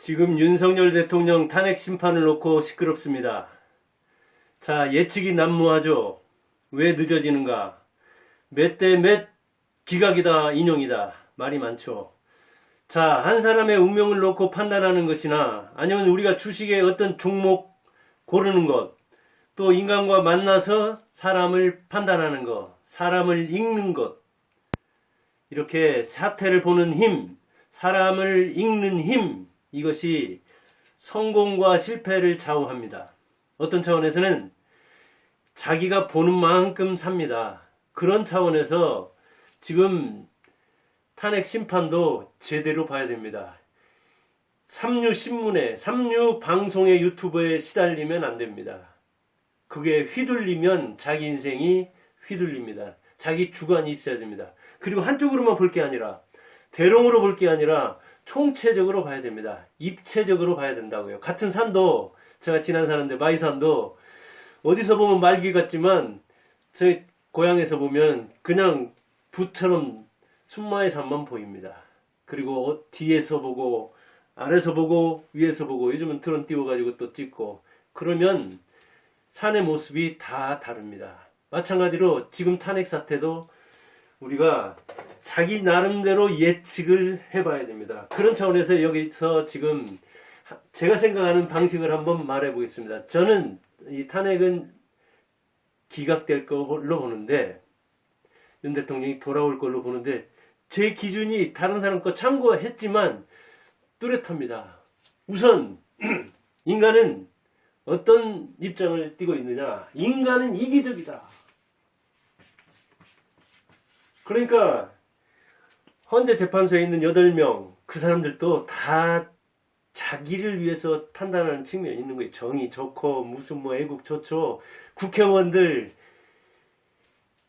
지금 윤석열 대통령 탄핵 심판을 놓고 시끄럽습니다. 자, 예측이 난무하죠. 왜 늦어지는가? 몇 대 몇 기각이다, 인용이다. 말이 많죠. 자, 한 사람의 운명을 놓고 판단하는 것이나 아니면 우리가 주식의 어떤 종목 고르는 것, 또 인간과 만나서 사람을 판단하는 것, 사람을 읽는 것, 이렇게 사태를 보는 힘, 사람을 읽는 힘, 이것이 성공과 실패를 좌우합니다. 어떤 차원에서는 자기가 보는 만큼 삽니다. 그런 차원에서 지금 탄핵 심판도 제대로 봐야 됩니다. 삼류신문에, 삼류방송의 유튜브에 시달리면 안 됩니다. 그게 휘둘리면 자기 인생이 휘둘립니다. 자기 주관이 있어야 됩니다. 그리고 한쪽으로만 볼 게 아니라, 대롱으로 볼 게 아니라 총체적으로 봐야 됩니다. 입체적으로 봐야 된다고요. 같은 산도, 제가 지난 사는데 마이산도 어디서 보면 말기 같지만 저희 고향에서 보면 그냥 부처럼 순마의 산만 보입니다. 그리고 뒤에서 보고 아래서 보고 위에서 보고, 요즘은 드론 띄워가지고 또 찍고, 그러면 산의 모습이 다 다릅니다. 마찬가지로 지금 탄핵 사태도 우리가 자기 나름대로 예측을 해봐야 됩니다. 그런 차원에서 여기서 지금 제가 생각하는 방식을 한번 말해 보겠습니다. 저는 이 탄핵은 기각될 걸로 보는데, 윤 대통령이 돌아올 걸로 보는데, 제 기준이 다른 사람 거 참고했지만 뚜렷합니다. 우선 인간은 어떤 입장을 띠고 있느냐? 인간은 이기적이다. 그러니까 헌재 재판소에 있는 8명, 그 사람들도 다 자기를 위해서 판단하는 측면이 있는 거예요. 정이 좋고 무슨 뭐 애국 좋죠. 국회의원들,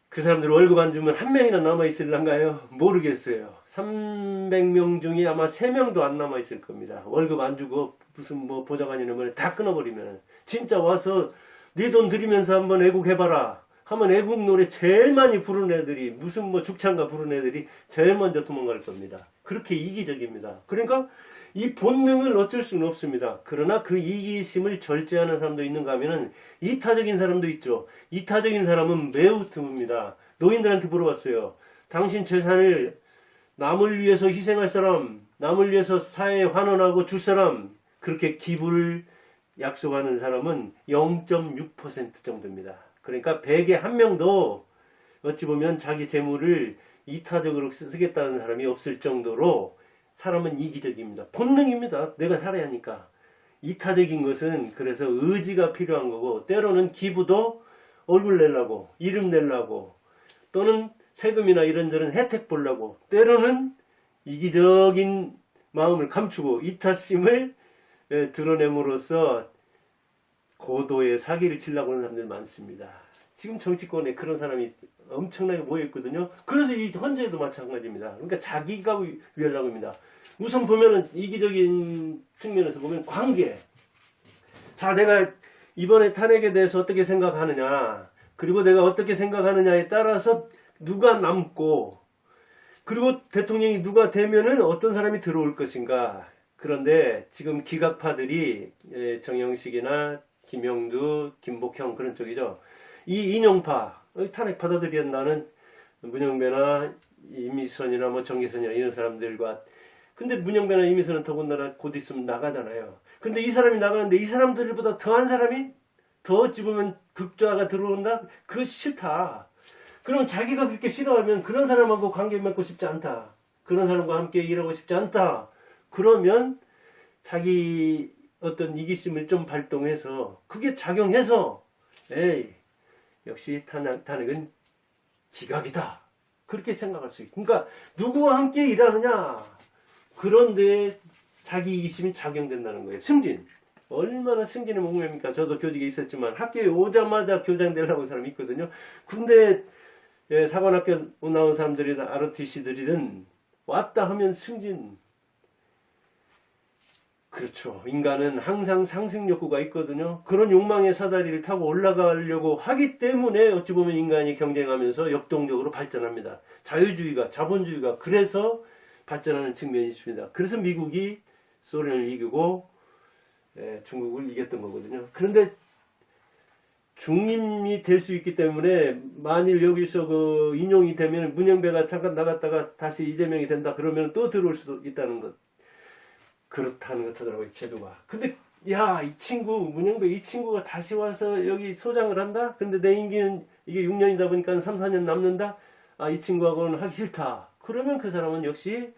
그 사람들 월급 안 주면 한 명이나 남아있을란가요? 모르겠어요. 300명 중에 아마 3명도 안 남아있을 겁니다. 월급 안 주고 무슨 뭐 보좌관 이름을 다 끊어버리면. 진짜 와서 네 돈 들이면서 한번 애국해봐라 하면 애국 노래 제일 많이 부르는 애들이, 무슨 뭐 죽창가 부르는 애들이 제일 먼저 도망갈 겁니다. 그렇게 이기적입니다. 그러니까 이 본능을 어쩔 수는 없습니다. 그러나 그 이기심을 절제하는 사람도 있는가 하면은 이타적인 사람도 있죠. 이타적인 사람은 매우 드뭅니다. 노인들한테 물어봤어요. 당신 재산을 남을 위해서 희생할 사람, 남을 위해서 사회에 환원하고 줄 사람, 그렇게 기부를 약속하는 사람은 0.6% 정도입니다. 그러니까 100에 1명도 어찌 보면 자기 재물을 이타적으로 쓰겠다는 사람이 없을 정도로 사람은 이기적입니다. 본능입니다. 내가 살아야 하니까. 이타적인 것은 그래서 의지가 필요한 거고, 때로는 기부도 얼굴 내려고, 이름 내려고, 또는 세금이나 이런저런 혜택 보려고, 때로는 이기적인 마음을 감추고 이타심을 드러냄으로써 고도의 사기를 치려고 하는 사람들 많습니다. 지금 정치권에 그런 사람이 엄청나게 모여있거든요. 그래서 이 헌재도 마찬가지입니다. 그러니까 자기가 위하려고 합니다. 우선 보면은 이기적인 측면에서 보면 관계. 자, 내가 이번에 탄핵에 대해서 어떻게 생각하느냐, 그리고 내가 어떻게 생각하느냐에 따라서 누가 남고, 그리고 대통령이 누가 되면은 어떤 사람이 들어올 것인가. 그런데 지금 기각파들이 정영식이나 김영두, 김복형 그런 쪽이죠. 이 인용파, 탄핵 받아들였나는 문영배나 이미선이나 뭐 정계선이나 이런 사람들과, 근데 문영배나 이미선은 더군다나 곧 있으면 나가잖아요. 근데 이 사람이 나가는데 이 사람들보다 더한 사람이 더 어찌 보면 극좌가 들어온다? 그거 싫다. 그럼 자기가 그렇게 싫어하면 그런 사람하고 관계 맺고 싶지 않다. 그런 사람과 함께 일하고 싶지 않다. 그러면 자기 어떤 이기심을 좀 발동해서 그게 작용해서 에이 역시 탄핵은 기각이다. 그렇게 생각할 수 있고, 그러니까 누구와 함께 일하느냐, 그런데 자기 이기심이 작용된다는 거예요. 승진. 얼마나 승진의 목매입니까? 저도 교직에 있었지만 학교에 오자마자 교장 되려고 하는 사람이 있거든요. 군대 사관학교 나온 사람들이나 ROTC들이든 왔다 하면 승진. 그렇죠. 인간은 항상 상승 욕구가 있거든요. 그런 욕망의 사다리를 타고 올라가려고 하기 때문에 어찌 보면 인간이 경쟁하면서 역동적으로 발전합니다. 자유주의가, 자본주의가 그래서 발전하는 측면이 있습니다. 그래서 미국이 소련을 이기고 중국을 이겼던 거거든요. 그런데 중임이 될 수 있기 때문에 만일 여기서 그 인용이 되면 문영배가 잠깐 나갔다가 다시 이재명이 된다 그러면 또 들어올 수도 있다는 것. 그렇다는 것 하더라고요, 제도가. 근데 야, 이 친구 문영배 이 친구가 다시 와서 여기 소장을 한다? 근데 내 임기는 이게 6년이다 보니까 3, 4년 남는다? 아, 이 친구하고는 하기 싫다. 그러면 그 사람은 역시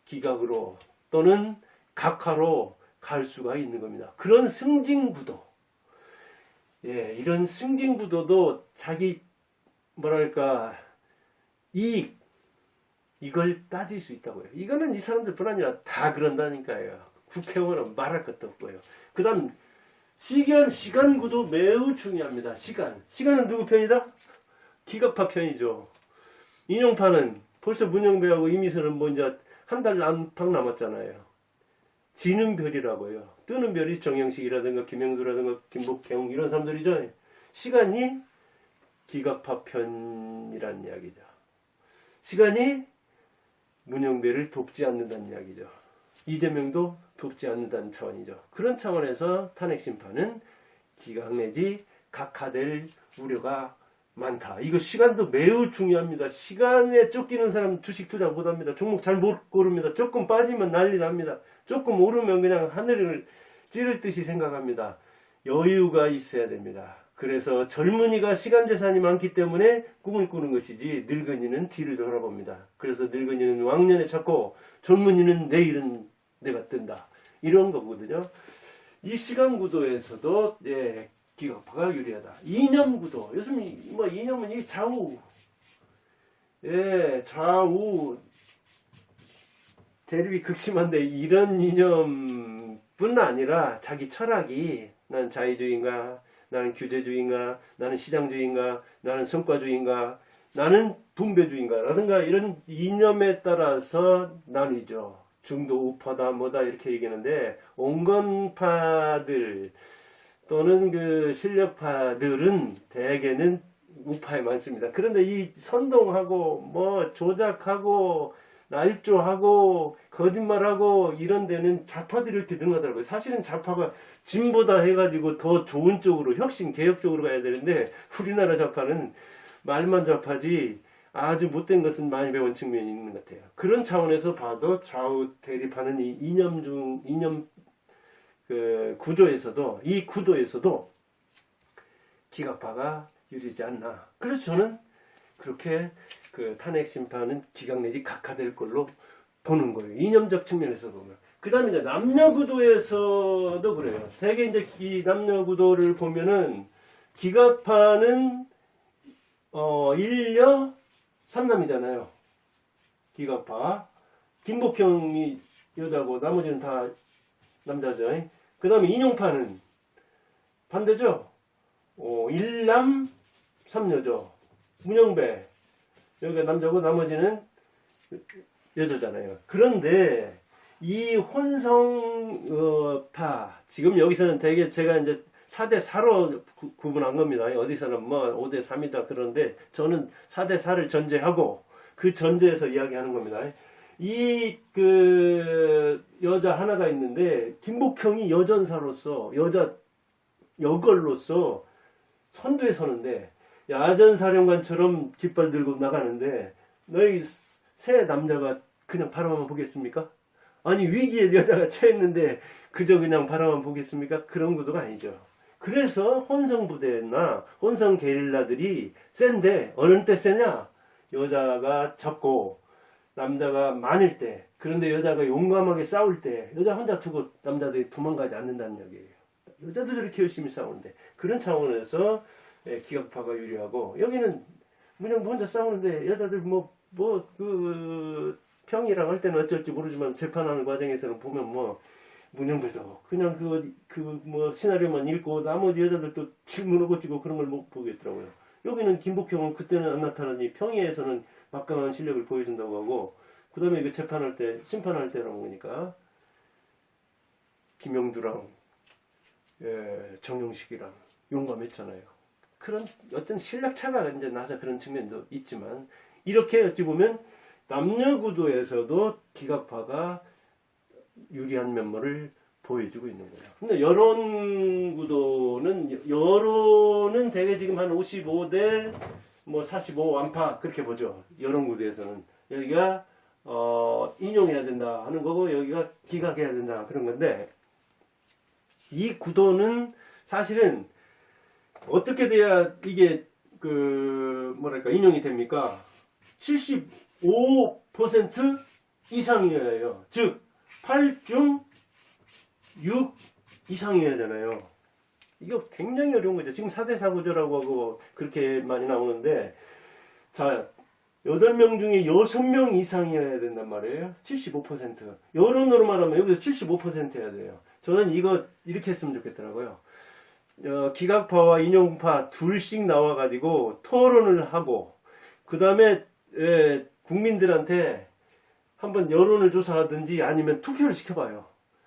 기각으로 또는 각하로 갈 수가 있는 겁니다. 그런 승진구도. 예, 이런 승진구도도 자기 뭐랄까 이익 이걸 따질 수 있다고요. 이거는 이 사람들 뿐 아니라 다 그런다니까요. 국회의원은 말할 것도 없고요. 그 다음 시간구도 매우 중요합니다. 시간은 누구 편이다? 기각파 편이죠. 인용파는 벌써 문영배하고 이미선은 뭐 이제 한 달 안팎 남았잖아요. 지는 별이라고요. 뜨는 별이 정영식이라든가 김영두라든가 김복경 이런 사람들이죠. 시간이 기각파 편이란 이야기죠. 시간이 문영배를 돕지 않는다는 이야기죠. 이재명도 돕지 않는다는 차원이죠. 그런 차원에서 탄핵심판은 기각 내지 각하될 우려가 많다. 이거 시간도 매우 중요합니다. 시간에 쫓기는 사람 주식 투자 못합니다. 종목 잘 못 고릅니다. 조금 빠지면 난리 납니다. 조금 오르면 그냥 하늘을 찌를 듯이 생각합니다. 여유가 있어야 됩니다. 그래서 젊은이가 시간 재산이 많기 때문에 꿈을 꾸는 것이지 늙은이는 뒤를 돌아봅니다. 그래서 늙은이는 왕년에 찾고 젊은이는 내일은 내가 뜬다. 이런 거거든요. 이 시간 구도에서도 기각파가 유리하다. 이념 구도. 요즘 뭐 이념은 이 좌우 대립이 극심한데 이런 이념뿐 아니라 자기 철학이 난 자유주의인가 나는 규제주의인가 나는 시장주의인가 나는 성과주의인가 나는 분배주의인가 라든가 이런 이념에 따라서 나뉘죠. 중도 우파다 뭐다 이렇게 얘기하는데 온건파들 또는 그 실력파들은 대개는 우파에 많습니다. 그런데 이 선동하고 뭐 조작하고 날조하고 거짓말하고 이런 데는 좌파들이 이렇게 능하더라고요. 사실은 좌파가 진보다 해가지고 더 좋은 쪽으로 혁신 개혁적으로 가야 되는데 우리나라 좌파는 말만 좌파지 아주 못된 것은 많이 배운 측면이 있는 것 같아요. 그런 차원에서 봐도 좌우 대립하는 이 이념 그 구조에서도 이 구도에서도 기각파가 유리하지 않나. 그래서 저는 그렇게 그 탄핵 심판은 기각 내지 각하될 걸로 보는 거예요. 이념적 측면에서 보면. 그 다음에 이제 남녀 구도에서도 그래요. 대개 이제 이 남녀 구도를 보면은 기각파는 1녀 3남이잖아요. 기각파. 김복형이 여자고 나머지는 다 남자죠. 그 다음에 인용파는 반대죠. 1남 3여죠. 문영배 여기가 남자고 나머지는 여자잖아요. 그런데 이 혼성파 지금 여기서는 되게 제가 이제 4대 4로 구분한 겁니다. 어디서는 뭐 5대 3이다 그런데 저는 4대 4를 전제하고 그 전제에서 이야기하는 겁니다. 이 그 여자 하나가 있는데 김복형이 여전사로서 여걸로서 선두에 서는데 야전사령관처럼 깃발 들고 나가는데 너희 새 남자가 그냥 바라만 보겠습니까? 아니 위기에 여자가 처했는데 그저 그냥 바라만 보겠습니까? 그런 구도가 아니죠. 그래서 혼성부대나 혼성 게릴라들이 센데 어느 때 세냐? 여자가 적고 남자가 많을 때 그런데 여자가 용감하게 싸울 때 여자 혼자 두고 남자들이 도망가지 않는다는 얘기예요. 여자도 저렇게 열심히 싸우는데 그런 차원에서 기각파가 유리하고 여기는 문영배 혼자 싸우는데 여자들 그 평이랑 할 때는 어쩔지 모르지만 재판하는 과정에서는 보면 뭐 문영배도 그냥 뭐 시나리오만 읽고 나머지 여자들도 질문을 고치고 그런 걸 못 보겠더라고요. 여기는 김복형은 그때는 안 나타나니 평의에서는 막강한 실력을 보여준다고 하고 그 다음에 그 재판할 때 심판할 때라고 보니까 김영두랑 정용식이랑 용감했잖아요. 그런 어떤 실력차가 이제 나서 그런 측면도 있지만 이렇게 어찌 보면 남녀 구도에서도 기각파가 유리한 면모를 보여주고 있는 거예요. 근데 여론은 대개 지금 한 55대 뭐 45 완파 그렇게 보죠. 여론 구도에서는 여기가 인용해야 된다 하는 거고 여기가 기각해야 된다 그런 건데 이 구도는 사실은 어떻게 돼야 이게 인용이 됩니까? 75% 이상이어야 해요. 즉 8중 6 이상이어야 되잖아요. 이거 굉장히 어려운 거죠. 지금 4대4 구조라고 하고 그렇게 많이 나오는데 자 8명 중에 6명 이상이어야 된단 말이에요. 75%. 여론으로 말하면 여기서 75% 해야 돼요. 저는 이거 이렇게 했으면 좋겠더라고요. 기각파와 인용파 둘씩 나와가지고 토론을 하고 그 다음에 국민들한테 한번 여론을 조사하든지 아니면 투표를 시켜봐요.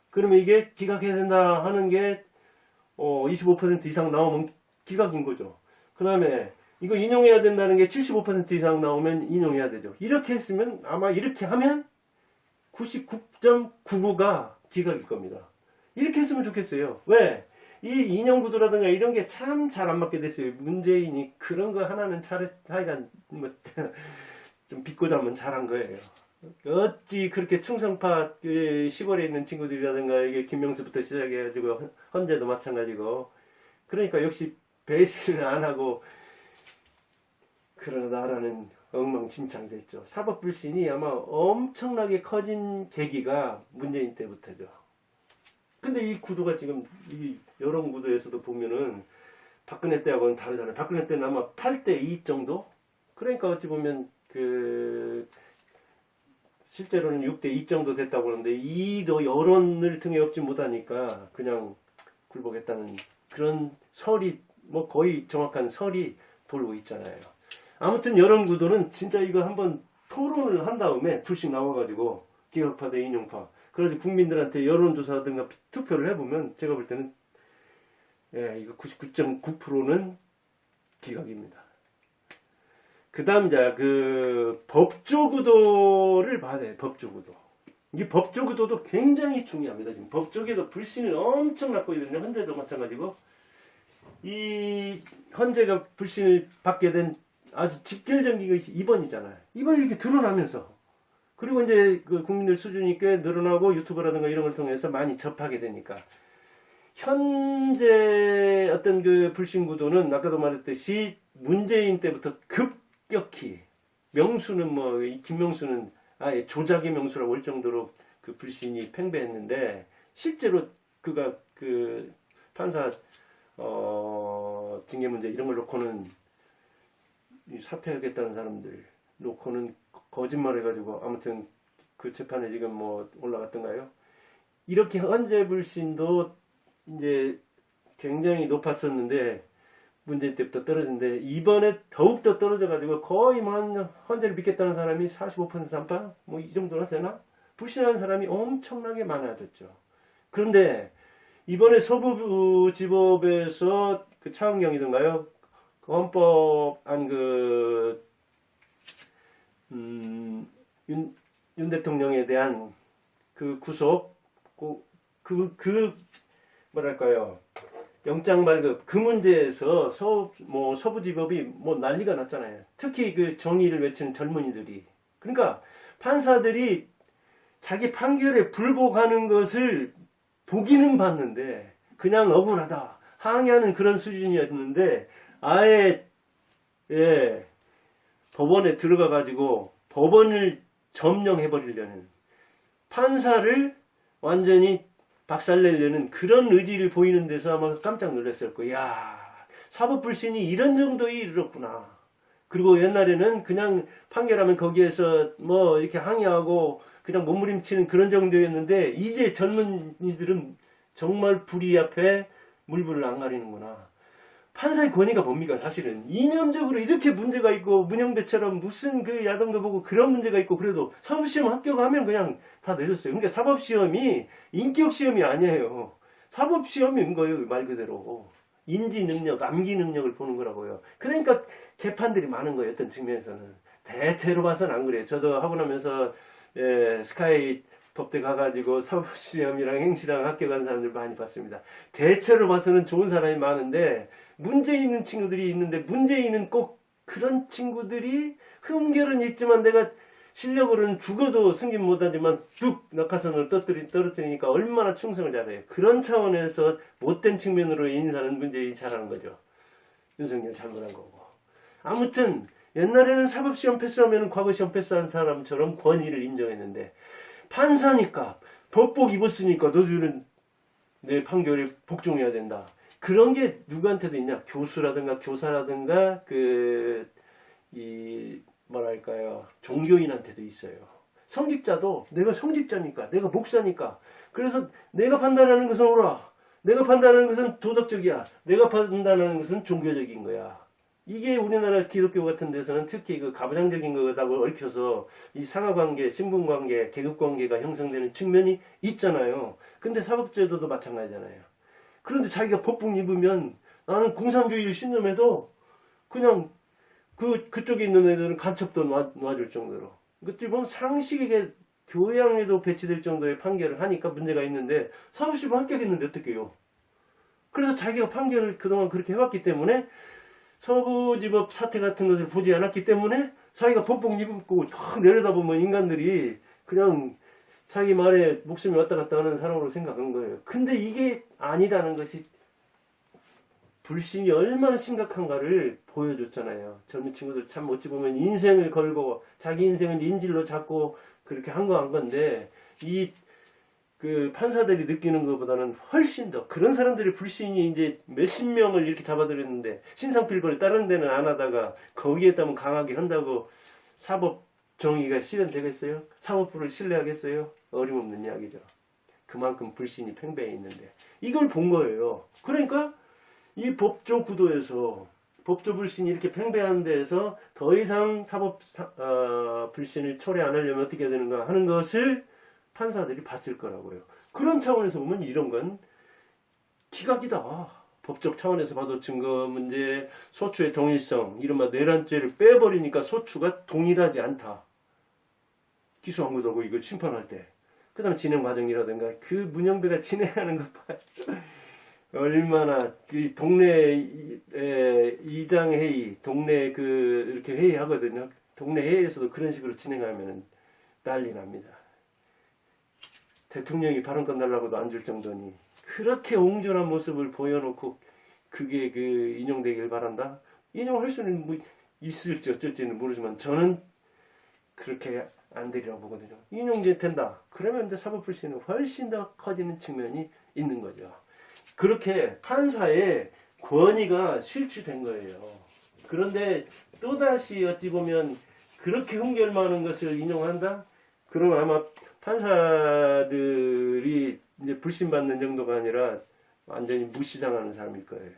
그러면 이게 기각해야 된다 하는 게 25% 이상 나오면 기각인 거죠. 그 다음에 이거 인용해야 된다는 게 75% 이상 나오면 인용해야 되죠. 이렇게 했으면 아마 이렇게 하면 99.99가 기각일 겁니다. 이렇게 했으면 좋겠어요. 왜? 이 인용구도라든가 이런 게 참 잘 안 맞게 됐어요. 문재인이 그런 거 하나는 차이가 좀 비꼬자면 잘한 거예요. 어찌 그렇게 충성파 시골에 있는 친구들이라든가 이게 김명수부터 시작해가지고 헌재도 마찬가지고 그러니까 역시 배신을 안 하고 그런 나라는 엉망진창됐죠. 사법불신이 아마 엄청나게 커진 계기가 문재인 때부터죠. 근데 이 구도가 지금 이 여론 구도에서도 보면은 박근혜 때하고는 다르잖아요. 박근혜 때는 아마 8대2 정도? 그러니까 어찌 보면 실제로는 6대2 정도 됐다고 하는데 이도 여론을 등에 업지 못하니까 그냥 굴복했다는 그런 설이 뭐 거의 정확한 설이 돌고 있잖아요. 아무튼 여론 구도는 진짜 이거 한번 토론을 한 다음에 둘씩 나와가지고 기각파 대 인용파 그래서 국민들한테 여론조사든가 투표를 해보면 제가 볼 때는 이거 99.9%는 기각입니다. 그 다음 이제 법조구도를 봐야 돼요. 법조구도. 이 법조구도도 굉장히 중요합니다. 지금 법조계도 불신이 엄청 났고 있거든요. 헌재도 마찬가지고 이 헌재가 불신을 받게 된 아주 직결적인 것이 이번이잖아요. 이번이 이렇게 드러나면서 그리고 이제 국민들 수준이 꽤 늘어나고 유튜브라든가 이런 걸 통해서 많이 접하게 되니까 현재 어떤 불신 구도는 아까도 말했듯이 문재인 때부터 급격히 명수는 이 김명수는 아예 조작의 명수라고 할 정도로 그 불신이 팽배했는데 실제로 그가 판사 징계 문제 이런 걸 놓고는 사퇴하겠다는 사람들 놓고는 거짓말 해가지고 아무튼 그 재판에 지금 올라갔던가요? 이렇게 헌재 불신도 이제 굉장히 높았었는데 문재인 때부터 떨어졌는데 이번에 더욱더 떨어져가지고 거의 헌재를 믿겠다는 사람이 45% 안팎? 이 정도나 되나? 불신하는 사람이 엄청나게 많아졌죠. 그런데 이번에 서부지법에서 차은경이던가요? 헌법안 윤 대통령에 대한 구속 뭐랄까요 영장 발급 그 문제에서 서부지법이 난리가 났잖아요. 특히 정의를 외치는 젊은이들이 그러니까 판사들이 자기 판결에 불복하는 것을 보기는 봤는데 그냥 억울하다 항의하는 그런 수준이었는데 아예 법원에 들어가 가지고 법원을 점령해 버리려는 판사를 완전히 박살내려는 그런 의지를 보이는 데서 아마 깜짝 놀랐을 거예요. 야, 사법불신이 이런 정도에 이르렀구나. 그리고 옛날에는 그냥 판결하면 거기에서 이렇게 항의하고 그냥 몸부림치는 그런 정도였는데 이제 젊은이들은 정말 불의 앞에 물불을 안 가리는구나. 판사의 권위가 뭡니까? 사실은 이념적으로 이렇게 문제가 있고 문영배처럼 무슨 야당도 보고 그런 문제가 있고 그래도 사법시험 합격하면 그냥 다 내렸어요. 그러니까 사법시험이 인격시험이 아니에요. 사법시험인 거예요. 말 그대로 인지능력, 암기능력을 보는 거라고요. 그러니까 개판들이 많은 거예요. 어떤 측면에서는 대체로 봐서는 안 그래요. 저도 하고 나면서 스카이 법대 가가지고 사법시험이랑 행시랑 합격한 사람들 많이 봤습니다. 대체로 봐서는 좋은 사람이 많은데 문제 있는 친구들이 있는데 문제인은 꼭 그런 친구들이 흠결은 있지만 내가 실력으로는 죽어도 승진 못하지만 뚝 낙하산을 떨어뜨리니까 얼마나 충성을 잘해요. 그런 차원에서 못된 측면으로 인사는 문제인이 잘하는 거죠. 윤석열 잘못한 거고. 아무튼 옛날에는 사법시험 패스하면 과거 시험 패스한 사람처럼 권위를 인정했는데 판사니까 법복 입었으니까 너희들은 내 판결에 복종해야 된다. 그런 게 누구한테도 있냐? 교수라든가 교사라든가 뭐랄까요, 종교인한테도 있어요. 성직자도 내가 성직자니까, 내가 목사니까, 그래서 내가 판단하는 것은 옳아, 내가 판단하는 것은 도덕적이야, 내가 판단하는 것은 종교적인 거야. 이게 우리나라 기독교 같은 데서는 특히 그 가부장적인 거라고 얽혀서 이 상하관계, 신분관계, 계급관계가 형성되는 측면이 있잖아요. 근데 사법제도도 마찬가지잖아요. 그런데 자기가 법복 입으면 나는 공산주의를 신념해도 그냥 그쪽에 있는 애들은 간첩도 놔줄 정도로. 어찌 보면 상식에게 교양에도 배치될 정도의 판결을 하니까 문제가 있는데 사법시험 합격했는데 어떡해요? 그래서 자기가 판결을 그동안 그렇게 해왔기 때문에 서부지법 사태 같은 것을 보지 않았기 때문에 자기가 법복 입고 쫙 내려다보면 인간들이 그냥 자기 말에 목숨이 왔다 갔다 하는 사람으로 생각한 거예요. 근데 이게 아니라는 것이 불신이 얼마나 심각한가를 보여줬잖아요. 젊은 친구들 참 어찌 보면 인생을 걸고 자기 인생을 인질로 잡고 그렇게 한 건데 그 판사들이 느끼는 것보다는 훨씬 더 그런 사람들이 불신이 이제 몇십 명을 이렇게 잡아들였는데 신상필벌을 다른 데는 안 하다가 거기에 따면 강하게 한다고 사법 정의가 실현되겠어요? 사법부를 신뢰하겠어요? 어림없는 이야기죠. 그만큼 불신이 팽배해 있는데 이걸 본 거예요. 그러니까 이 법조 구도에서 법조 불신이 이렇게 팽배한 데에서 더 이상 불신을 초래 안 하려면 어떻게 해야 되는가 하는 것을 판사들이 봤을 거라고요. 그런 차원에서 보면 이런 건 기각이다. 법적 차원에서 봐도 증거 문제, 소추의 동일성, 이른바 내란죄를 빼버리니까 소추가 동일하지 않다. 기소한 거다고 이거 심판할 때. 그 다음 진행 과정이라든가 그 문영배가 진행하는 것 봐. 얼마나 그 동네 이장회의, 동네 이렇게 회의하거든요. 동네 회의에서도 그런 식으로 진행하면 난리 납니다. 대통령이 발언권 달라고도 안 줄 정도니 그렇게 옹졸한 모습을 보여놓고 그게 인용되길 바란다. 인용할 수는 뭐 있을지 어쩔지는 모르지만 저는 그렇게 안 되리라고 보거든요. 인용제 된다. 그러면 이제 사법불신은 훨씬 더 커지는 측면이 있는 거죠. 그렇게 판사의 권위가 실추된 거예요. 그런데 또다시 어찌 보면 그렇게 흠결 많은 것을 인용한다? 그러면 아마 판사들이 이제 불신받는 정도가 아니라 완전히 무시당하는 사람일 거예요.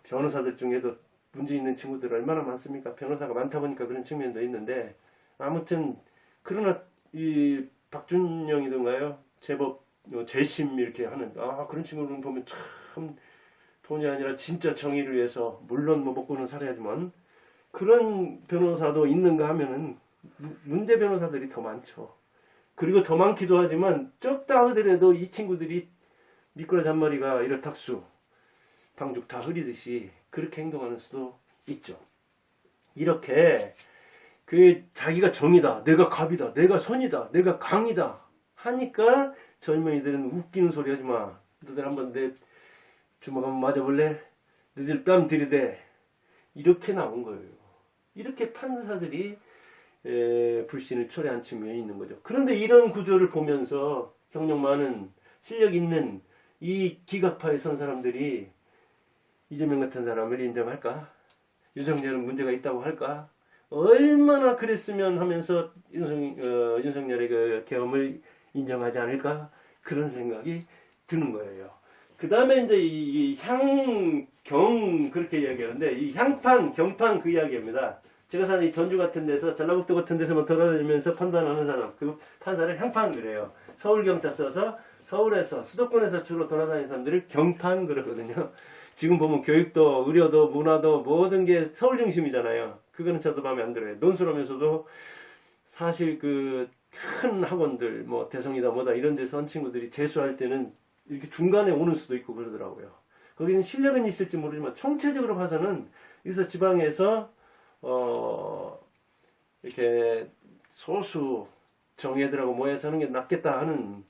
변호사들 중에도 문제 있는 친구들 얼마나 많습니까? 변호사가 많다 보니까 그런 측면도 있는데 아무튼 그러나 이 박준영이던가요? 제법 재심 이렇게 하는 그런 친구를 보면 참 돈이 아니라 진짜 정의를 위해서 물론 뭐 먹고는 살아야지만 그런 변호사도 있는가 하면은 문제 변호사들이 더 많죠. 그리고 더 많기도 하지만 적다 하더라도 이 친구들이 미꾸라지 한 마리가 이렇탁수 방죽 다 흐리듯이 그렇게 행동하는 수도 있죠. 이렇게 자기가 정이다, 내가 갑이다, 내가 선이다, 내가 강이다 하니까 젊은이들은 웃기는 소리 하지 마. 너들 한번 내 주먹 한번 맞아볼래? 너들 뺨 들이대. 이렇게 나온 거예요. 이렇게 판사들이 불신을 초래한 측면이 있는 거죠. 그런데 이런 구조를 보면서 경력 많은 실력 있는 이 기각파에 선 사람들이 이재명 같은 사람을 인정할까? 윤석열은 문제가 있다고 할까? 얼마나 그랬으면 하면서 윤석열의 그 계엄을 인정하지 않을까? 그런 생각이 드는 거예요. 그 다음에 이제 이 그렇게 이야기하는데 이 향판, 경판 그 이야기입니다. 제가 사는 이 전주 같은 데서 전라북도 같은 데서만 돌아다니면서 판단하는 사람, 그 판사를 향판 그래요. 서울경찰 써서 서울에서 수도권에서 주로 돌아다니는 사람들을 경판 그러거든요. 지금 보면 교육도 의료도 문화도 모든 게 서울 중심이잖아요. 그거는 저도 마음에 안 들어요. 논술하면서도 사실 큰 학원들, 뭐 대성이다 뭐다 이런 데서 한 친구들이 재수할 때는 이렇게 중간에 오는 수도 있고 그러더라고요. 거기는 실력은 있을지 모르지만 총체적으로 봐서는 여기서 지방에서 이렇게 소수 정예들하고 모여서 하는 게 낫겠다 하는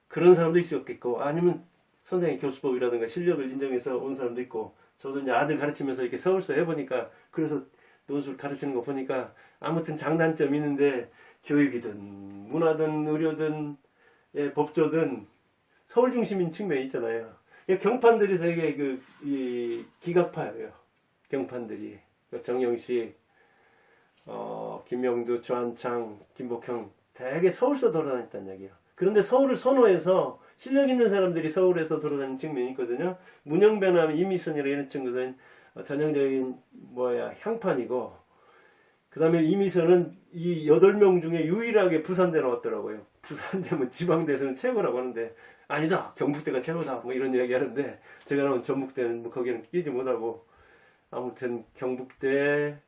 그런 사람도 있었겠고, 아니면 선생님 교수법이라든가 실력을 인정해서 온 사람도 있고, 저도 이제 아들 가르치면서 이렇게 서울서 해보니까, 그래서 논술 가르치는 거 보니까 아무튼 장단점이 있는데, 교육이든 문화든 의료든 법조든 서울 중심인 측면이 있잖아요. 경판들이 되게 이 기각파예요. 경판들이 정영식, 김영두, 조한창, 김복형 되게 서울서 돌아다녔다는 얘기예요. 그런데 서울을 선호해서 실력 있는 사람들이 서울에서 돌아다니는 측면이 있거든요. 문영배나 이미선이나 이런 친구들은 전형적인 향판이고, 그 다음에 이미선은 이 8명 중에 유일하게 부산대 나왔더라고요. 부산대면 지방대에서는 최고라고 하는데, 아니다, 경북대가 최고다, 뭐 이런 이야기 하는데, 제가 나온 전북대는 뭐 거기는 끼지 못하고, 아무튼 경북대,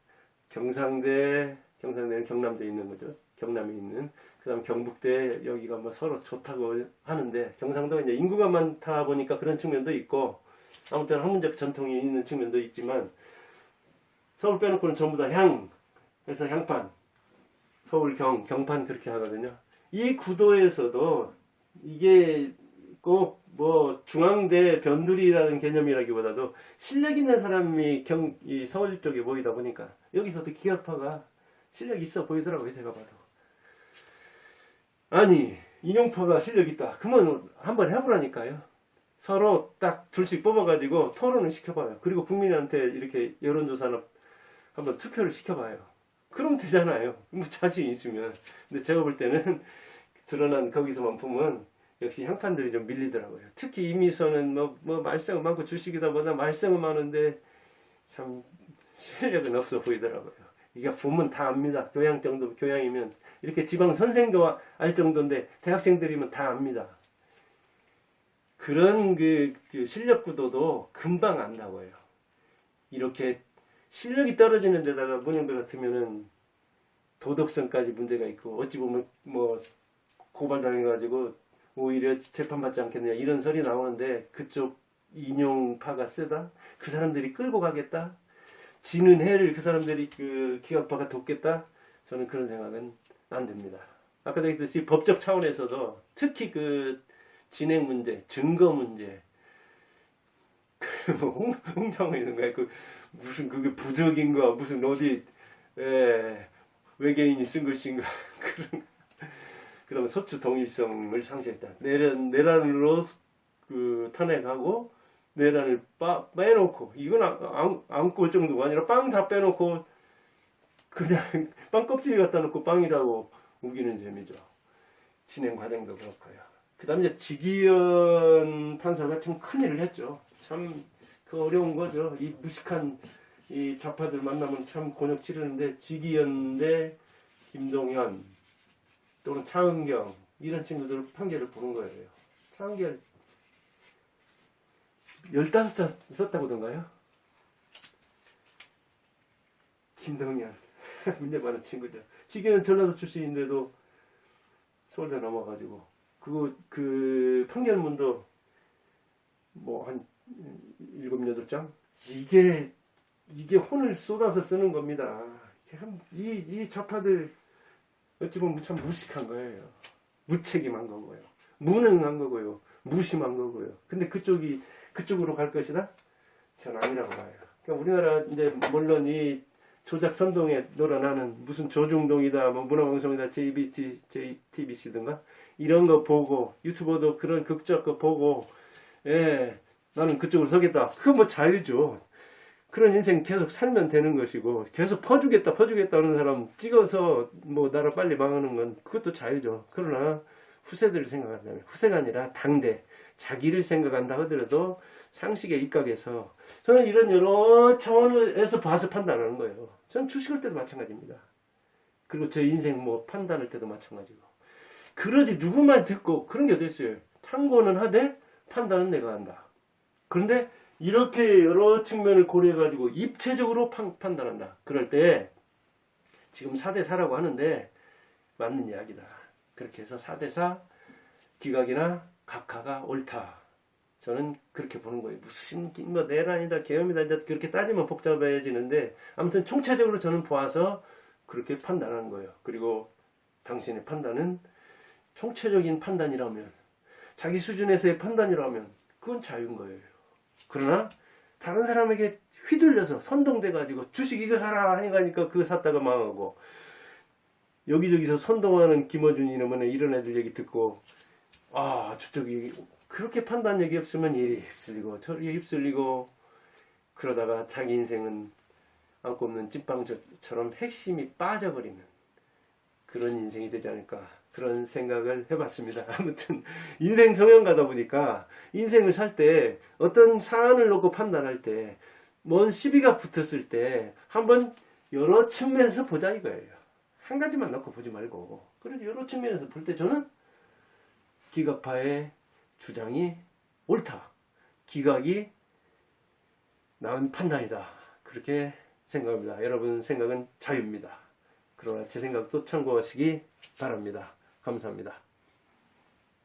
경상대는 경남대에 있는 거죠. 경남에 있는. 그 다음 경북대, 여기가 뭐 서로 좋다고 하는데, 경상도가 이제 인구가 많다 보니까 그런 측면도 있고, 아무튼 학문적 전통이 있는 측면도 있지만, 서울 빼놓고는 전부 다 그래서 향판, 서울 경판 그렇게 하거든요. 이 구도에서도 이게 꼭 뭐 중앙대 변두리라는 개념이라기보다도 실력 있는 사람이 이 서울 쪽에 모이다 보니까 여기서도 기각파가 실력 있어 보이더라고요, 제가 봐도. 아니, 인용파가 실력 있다. 그러면 한번 해보라니까요. 서로 딱 둘씩 뽑아가지고 토론을 시켜봐요. 그리고 국민한테 이렇게 여론조사나 한번 투표를 시켜봐요. 그럼 되잖아요. 뭐 자신 있으면. 근데 제가 볼 때는 드러난 거기서만 보면 역시 향판들이 좀 밀리더라고요. 특히 이미선은 뭐 말썽은 많고 주식이다 보다 말썽은 많은데 참 실력은 없어 보이더라고요. 이게 보면 다 압니다. 교양이면 이렇게 지방 선생도 알 정도인데 대학생들이면 다 압니다. 그런 그 실력 구도도 금방 안다고요. 이렇게 실력이 떨어지는 데다가 문영배 같으면은 도덕성까지 문제가 있고, 어찌 보면 뭐 고발당해가지고 오히려 재판받지 않겠느냐 이런 설이 나오는데, 그쪽 인용파가 세다? 그 사람들이 끌고 가겠다? 지는 해를 그 사람들이 기각파가 돕겠다? 저는 그런 생각은 안 됩니다. 아까도 얘기했듯이 법적 차원에서도 특히 진행 문제, 증거 문제, 홍장호 있는 거야. 무슨 그게 부적인가, 무슨 어디 외계인이 쓴 글씨인가 그런. 그다음에 서추 동일성을 상실했다. 내란으로 탄핵하고 내란을 빼놓고, 이건 안고 올 정도가 아니라 빵 다 빼놓고 그냥 빵 껍질이 갖다 놓고 빵이라고 우기는 셈이죠. 진행 과정도 그렇고요. 그다음에 이제 지기현 판사가 참 큰일을 했죠. 참 어려운 거죠. 이 무식한 이 좌파들 만나면 참 곤욕 치르는데, 지기현 대 김동현 또는 차은경 이런 친구들 판결을 보는 거예요. 차은경 15자 썼다고던가요? 김동현 문제 많은 친구죠. 지기현은 전라도 출신인데도 서울대 넘어가지고 그 판결문도 뭐 한 7, 8장? 이게 혼을 쏟아서 쓰는 겁니다. 이 좌파들 어찌 보면 참 무식한 거예요. 무책임한 거고요. 무능한 거고요. 무심한 거고요. 근데 그쪽으로 갈 것이다? 저는 아니라고 봐요. 그러니까 우리나라 이제 물론 이 조작 선동에 놀아나는 무슨 조중동이다, 뭐 문화방송이다, JTBC든가 이런 거 보고, 유튜버도 그런 극적 거 보고, 나는 그쪽으로 서겠다. 그거 뭐 자유죠. 그런 인생 계속 살면 되는 것이고, 계속 퍼주겠다 하는 사람 찍어서 뭐 나라 빨리 망하는 건 그것도 자유죠. 그러나 후세들을 생각한다면, 후세가 아니라 당대, 자기를 생각한다 하더라도 상식에 입각해서, 저는 이런 여러 차원에서 봐서 판단하는 거예요. 저는 주식할 때도 마찬가지입니다. 그리고 제 인생 뭐 판단할 때도 마찬가지고. 그러지 누구 말 듣고 그런 게 어딨어요. 참고는 하되 판단은 내가 한다. 그런데 이렇게 여러 측면을 고려해가지고 입체적으로 판단한다. 그럴 때 지금 4대 4라고 하는데 맞는 이야기다. 그렇게 해서 4대4 기각이나 각하가 옳다. 저는 그렇게 보는 거예요. 무슨 뭐 내란이다, 계엄이다, 그렇게 따지면 복잡해지는데 아무튼 총체적으로 저는 보아서 그렇게 판단하는 거예요. 그리고 당신의 판단은 총체적인 판단이라면, 자기 수준에서의 판단이라면 그건 자유인 거예요. 그러나 다른 사람에게 휘둘려서 선동돼가지고 주식 이거 사라 하니까 그거 샀다가 망하고, 여기저기서 선동하는 김어준 이놈은 이런 애들 얘기 듣고 저쪽이 그렇게 판단력이 없으면 이리 휩쓸리고 저리 휩쓸리고, 그러다가 자기 인생은 안 꼽는 찐빵처럼 핵심이 빠져버리는 그런 인생이 되지 않을까, 그런 생각을 해봤습니다. 아무튼 인생 성향가다 보니까 인생을 살 때 어떤 사안을 놓고 판단할 때 뭔 시비가 붙었을 때 한번 여러 측면에서 보자 이거예요. 한 가지만 놓고 보지 말고, 그래도 여러 측면에서 볼 때 저는 기각파의 주장이 옳다, 기각이 나은 판단이다, 그렇게 생각합니다. 여러분 생각은 자유입니다. 그러나 제 생각도 참고하시기 바랍니다. 감사합니다.